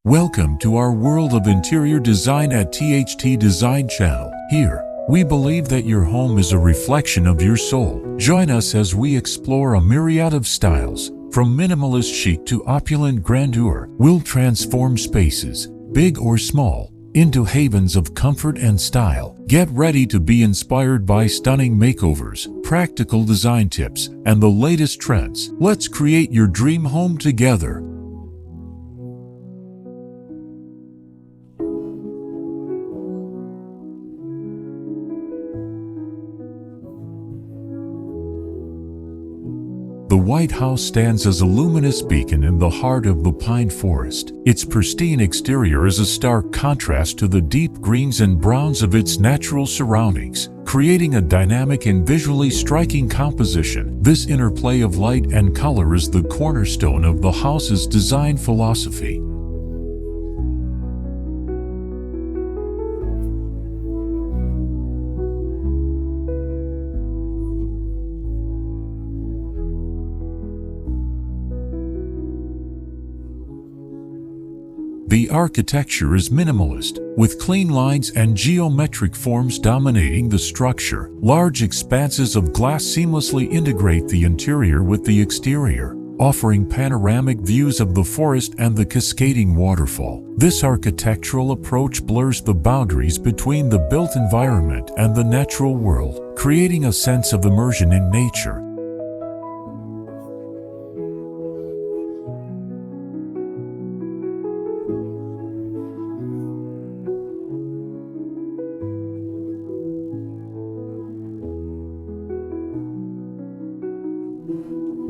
Welcome to our world of interior design at THT Design Channel. Here, we believe that your home is a reflection of your soul. Join us as we explore a myriad of styles, from minimalist chic to opulent grandeur. We'll transform spaces, big or small, into havens of comfort and style. Get ready to be inspired by stunning makeovers, practical design tips, and the latest trends. Let's create your dream home together. The White House stands as a luminous beacon in the heart of the pine forest. Its pristine exterior is a stark contrast to the deep greens and browns of its natural surroundings, creating a dynamic and visually striking composition. This interplay of light and color is the cornerstone of the house's design philosophy. The architecture is minimalist, with clean lines and geometric forms dominating the structure. Large expanses of glass seamlessly integrate the interior with the exterior, offering panoramic views of the forest and the cascading waterfall. This architectural approach blurs the boundaries between the built environment and the natural world, creating a sense of immersion in nature.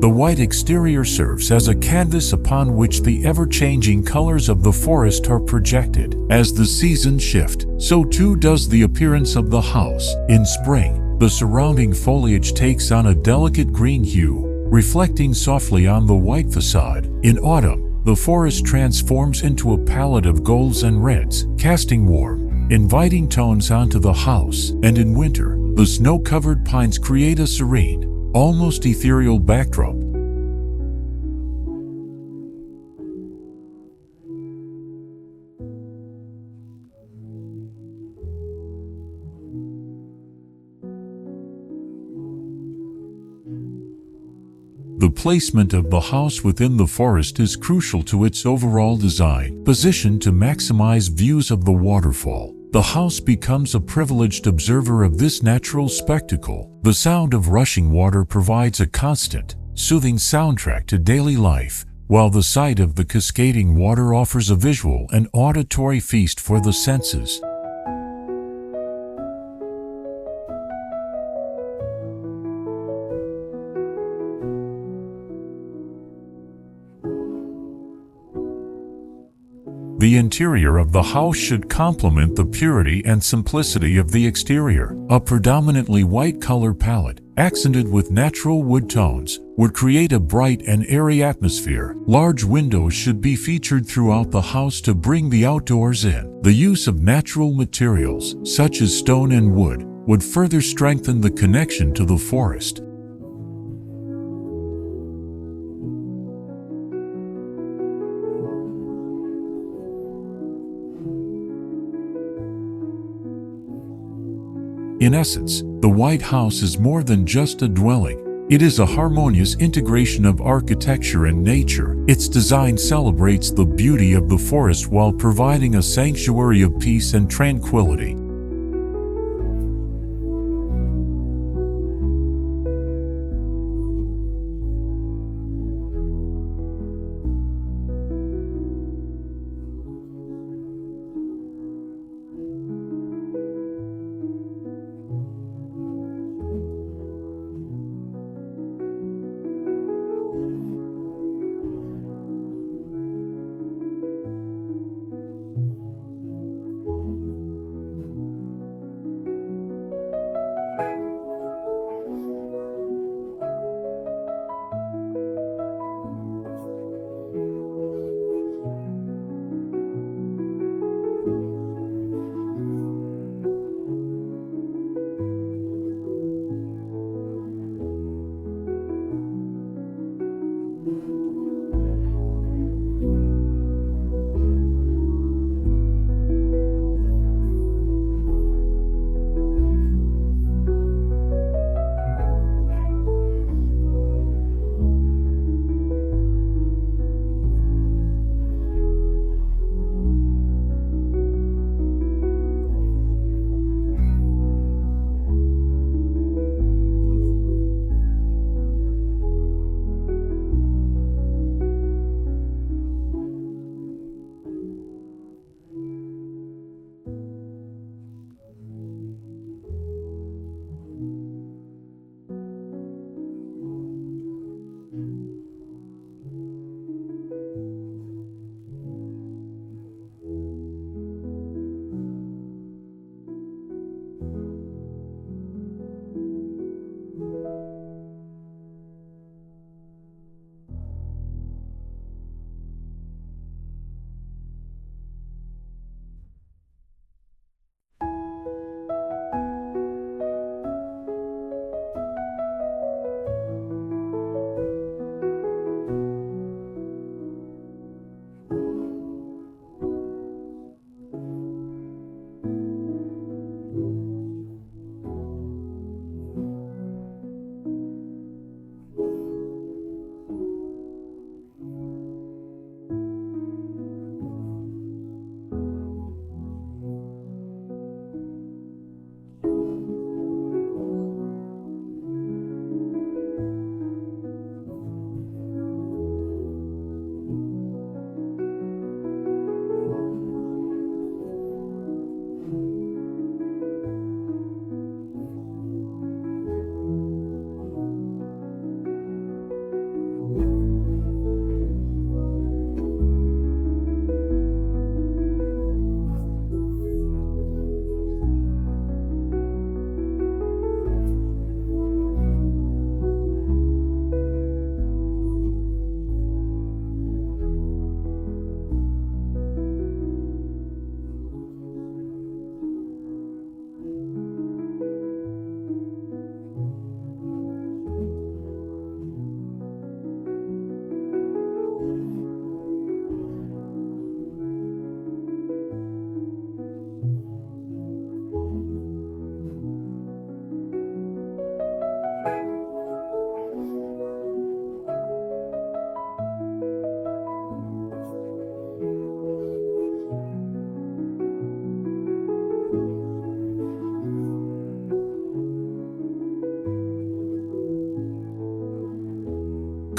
The white exterior serves as a canvas upon which the ever-changing colors of the forest are projected. As the seasons shift, so too does the appearance of the house. In spring, the surrounding foliage takes on a delicate green hue, reflecting softly on the white facade. In autumn, the forest transforms into a palette of golds and reds, casting warm, inviting tones onto the house. And in winter, the snow-covered pines create a serene, almost ethereal backdrop. The placement of the house within the forest is crucial to its overall design. Positioned to maximize views of the waterfall, the house becomes a privileged observer of this natural spectacle. The sound of rushing water provides a constant, soothing soundtrack to daily life, while the sight of the cascading water offers a visual and auditory feast for the senses. The interior of the house should complement the purity and simplicity of the exterior. A predominantly white color palette, accented with natural wood tones, would create a bright and airy atmosphere. Large windows should be featured throughout the house to bring the outdoors in. The use of natural materials, such as stone and wood, would further strengthen the connection to the forest. In essence, the White House is more than just a dwelling. It is a harmonious integration of architecture and nature. Its design celebrates the beauty of the forest while providing a sanctuary of peace and tranquility.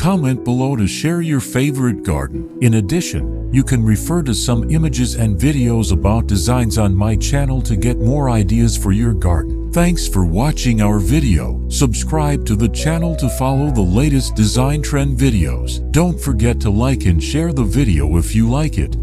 Comment below to share your favorite garden. In addition, you can refer to some images and videos about designs on my channel to get more ideas for your garden. Thanks for watching our video. Subscribe to the channel to follow the latest design trend videos. Don't forget to like and share the video if you like it.